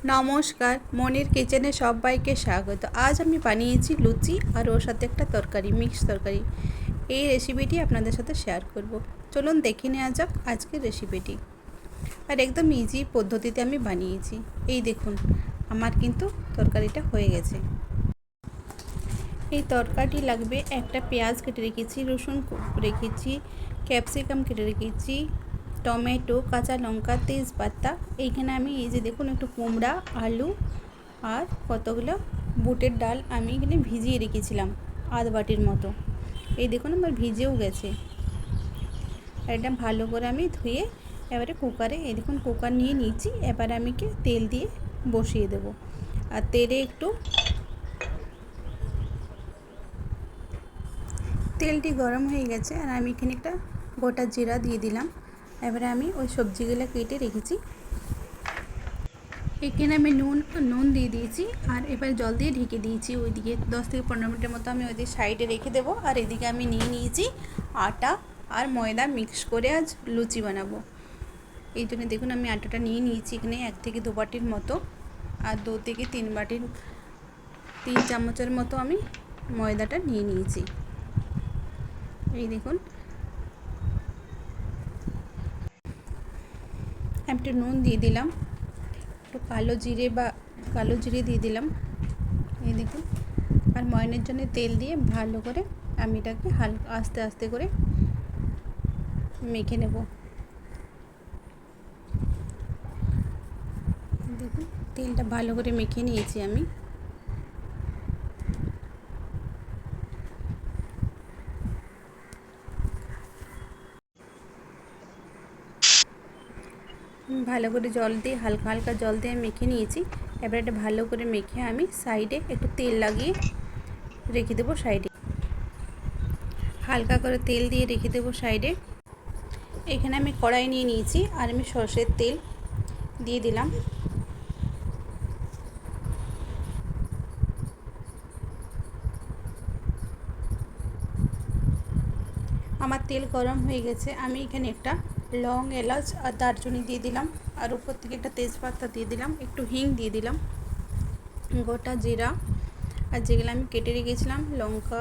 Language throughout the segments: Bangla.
নমস্কার, মনির কিচেনে সবাইকে স্বাগত। আজ আমি বানিয়েছি লুচি আর ওর সাথে একটা তরকারি, মিক্স তরকারি। এই রেসিপিটি আপনাদের সাথে শেয়ার করব। চলুন দেখে নেওয়া যাক আজকের রেসিপিটি। আর একদম ইজি পদ্ধতিতে আমি বানিয়েছি। এই দেখুন, আমার কিন্তু তরকারিটা হয়ে গেছে। এই তরকারিটি লাগবে একটা পেঁয়াজ কেটে রেখেছি, রসুন রেখেছি, ক্যাপসিকাম কেটে রেখেছি, টমেটো, কাঁচা লঙ্কা, তেজপাতা। এইখানে আমি এই যে দেখুন একটু কুমড়া, আলু আর কতগুলো বুটের ডাল আমি এখানে ভিজিয়ে রেখেছিলাম আধ বাটির মতো। এই দেখুন আমার ভিজেও গেছে। আর এটা ভালো করে আমি ধুয়ে এবারে কুকারে, এই দেখুন কুকার নিয়ে নিয়েছি। এবারে আমি তেল দিয়ে বসিয়ে দেব। আর তেলটি গরম হয়ে গেছে আর আমি এখানে একটা গোটা জিরা দিয়ে দিলাম। এবারে আমি ওই সবজিগুলো কেটে রেখেছি, এখানে আমি নুন দিয়ে দিয়েছি। আর এবার জল দিয়ে ঢেকে দিয়েছি। ওইদিকে 10 থেকে 15 মিনিটের মতো আমি ওইদিকে সাইডে রেখে দেবো। আর এদিকে আমি নিয়ে নিয়েছি আটা আর ময়দা মিক্স করে আজ লুচি বানাবো। এই জন্য দেখুন আমি আটাটা নিয়ে নিয়েছি এখানে 1 থেকে 2 বাটির মতো, আর 2 থেকে 3 চামচের মতো আমি ময়দাটা নিয়ে নিয়েছি। এই দেখুন, একটু নুন দিয়ে দিলাম, একটু কালো জিরে দিয়ে দিলাম। এই দেখুন, আর ময়নের জন্য তেল দিয়ে ভালো করে আমি এটাকে হালকা আস্তে আস্তে করে মেখে নেব। দেখুন তেলটা ভালো করে মেখে নিয়েছি আমি। ভালো করে জল দিয়ে হালকা হালকা জল দিয়ে মেখে নিয়েছি। এবার এটা ভালো করে মেখে আমি সাইডে একটু তেল লাগিয়ে রেখে দেবো সাইডে। হালকা করে তেল দিয়ে রেখে দেবো সাইডে। এখানে আমি কড়াই নিয়ে নিয়েছি আর আমি সরষের তেল দিয়ে দিলাম। আমার তেল গরম হয়ে গেছে। আমি এখানে একটা লং, এলাচ আর দারচিনি দিয়ে দিলাম। আর উপর থেকে একটা তেজপাতা দিয়ে দিলাম, একটু হিং দিয়ে দিলাম, গোটা জিরা আর যেগুলো আমি কেটে রেখেছিলাম লঙ্কা,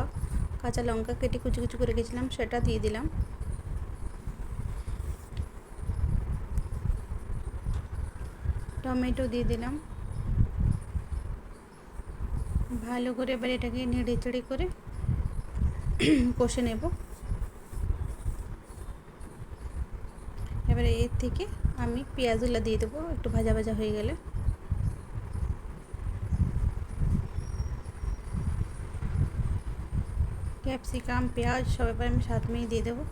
কাঁচা লঙ্কা কেটে কুচি কুচি করে রেখেছিলাম সেটা দিয়ে দিলাম। টমেটো দিয়ে দিলাম। ভালো করে এবার এটাকে নেড়ে চেড়ে করে কষে নেব। এবারে এর থেকে আমি পেঁয়াজগুলো দিয়ে দেবো একটু ভাজা ভাজা হয়ে গেলে। ক্যাপসিকাম, পেঁয়াজ সব এবার আমি সাথে দিয়ে দেবো।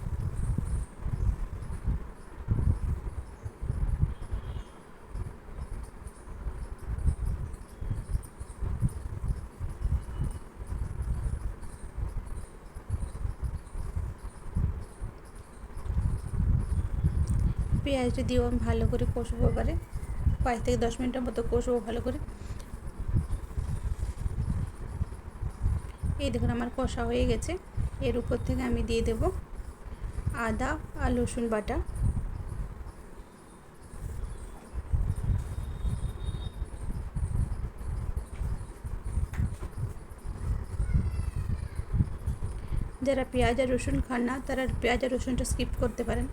পেঁয়াজটা দিয়েও আমি ভালো করে কষবো। এবারে 5 থেকে 10 মিনিটের মতো কষবো ভালো করে। এই দেখুন আমার কষা হয়ে গেছে। এর উপর থেকে আমি দিয়ে দেব আদা আর রসুন বাটা। যারা পেঁয়াজ আর রসুন খান না তারা পেঁয়াজ আর রসুনটা স্কিপ করতে পারেন।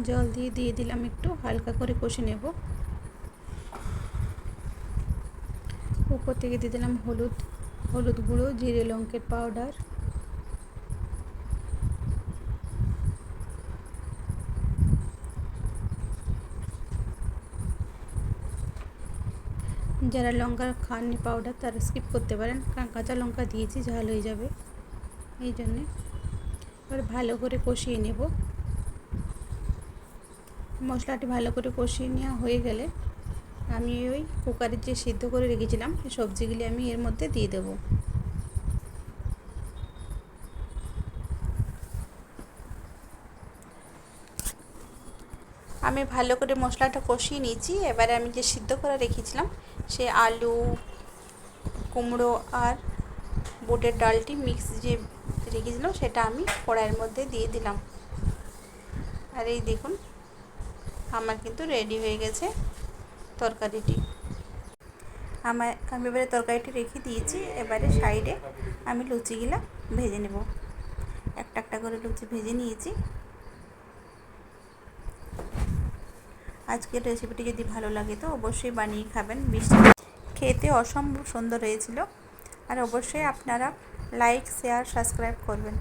জল দিয়ে দিলাম, একটু হালকা করে কষে নেব। উপর থেকে দিয়ে দিলাম হলুদ গুঁড়ো, জিরে লঙ্কের পাউডার, যারা লঙ্কা খাননি পাউডার তারা স্কিপ করতে পারেন, কারণ কাঁচা লঙ্কা দিয়েছি ঝাল হয়ে যাবে এই জন্যে। এবার ভালো করে কষিয়ে নেব। মশলাটি ভালো করে কষিয়ে নেওয়া হয়ে গেলে আমি ওই কুকারে যে সিদ্ধ করে রেখেছিলাম সেই সবজিগুলি আমি এর মধ্যে দিয়ে দেবো। আমি ভালো করে মশলাটা কষিয়ে নিয়েছি। এবারে আমি যে সিদ্ধ করে রেখেছিলাম সে আলু, কুমড়ো আর বুটের ডালটি মিক্স যে রেখেছিলাম সেটা আমি কড়াইয়ের মধ্যে দিয়ে দিলাম। আর এই দেখুন আমার কিন্তু রেডি হয়ে গেছে তরকারিটি। আমি এবারে তরকারিটি রেখে দিয়েছি। এবারে সাইডে আমি লুচিগুলা ভেজে নেব। একটা একটা করে লুচি ভেজে নিয়েছি। আজকের রেসিপিটি যদি ভালো লাগে তো অবশ্যই বানিয়ে খাবেন। মিষ্টি খেতে অসম্ভব সুন্দর হয়েছিল। আর অবশ্যই আপনারা লাইক, শেয়ার, সাবস্ক্রাইব করবেন।